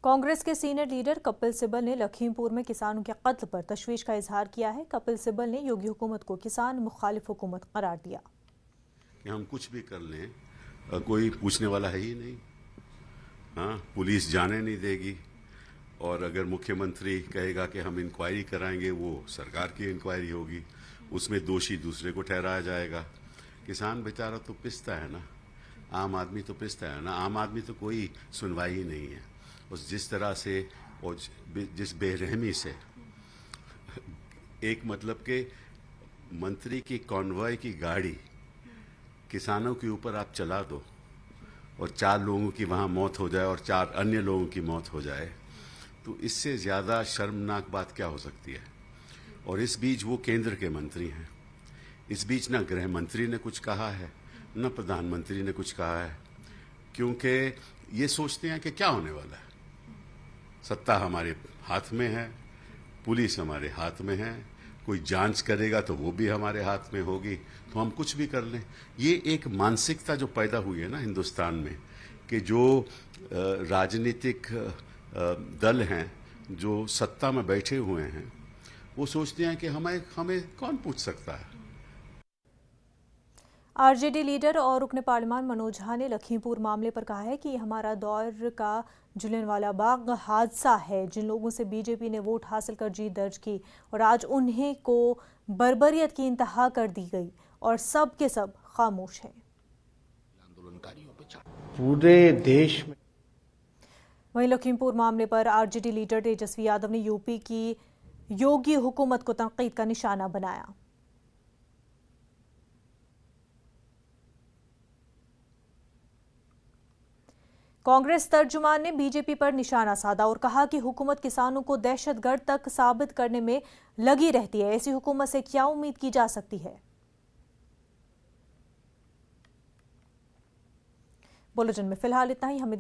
कांग्रेस के senior leader Kapil Sibal ने लखीमपुर में किसानों के कत्ल पर तशवीश का इजहार किया है। कपिल सिब्बल ने योगी हुकूमत को किसान मुखालिफ हुकूमत करार दिया। कि हम कुछ भी कर लें कोई पूछने वाला है ही नहीं। हाँ, पुलिस जाने नहीं देगी और अगर मुख्यमंत्री कहेगा कि हम इंक्वायरी कराएंगे, वो सरकार की इंक्वायरी होगी, उसमें दोषी दूसरे को ठहराया जाएगा। किसान बेचारा तो पिसता है ना, आम आदमी तो पिसता है ना। आम आदमी तो कोई सुनवाई ही नहीं है। उस जिस तरह से और जिस बेरहमी से एक मतलब के मंत्री की कॉन्वॉय की गाड़ी किसानों के ऊपर आप चला दो और 4 लोगों की वहाँ मौत हो जाए और 4 अन्य लोगों की मौत हो जाए, तो इससे ज़्यादा शर्मनाक बात क्या हो सकती है। और इस बीच वो केंद्र के मंत्री हैं। इस बीच ना गृह मंत्री ने कुछ कहा है, न प्रधानमंत्री ने कुछ कहा है, क्योंकि ये सोचते हैं कि क्या होने वाला है। सत्ता हमारे हाथ में है, पुलिस हमारे हाथ में है, कोई जांच करेगा तो वो भी हमारे हाथ में होगी, तो हम कुछ भी कर लें। ये एक मानसिकता जो पैदा हुई है ना हिंदुस्तान में, कि जो राजनीतिक दल हैं जो सत्ता में बैठे हुए हैं, वो सोचते हैं कि हमें कौन पूछ सकता है। आरजेडी लीडर और रुकने पार्लियामान मनोज झा ने लखीमपुर मामले पर कहा है कि हमारा दौर का जलियांवाला बाग हादसा है। जिन लोगों से बीजेपी ने वोट हासिल कर जीत दर्ज की और आज उन्हें को बर्बरियत की इंतहा कर दी गई और सब के सब खामोश हैं। पूरे देश में वहीं लखीमपुर मामले पर आरजेडी लीडर तेजस्वी यादव ने यूपी की योगी हुकूमत को तनकीद का निशाना बनाया। कांग्रेस तर्जुमान ने बीजेपी पर निशाना साधा और कहा कि हुकूमत किसानों को दहशतगर्द तक साबित करने में लगी रहती है। ऐसी हुकूमत से क्या उम्मीद की जा सकती है। बुलेटिन में फिलहाल इतना ही। हमें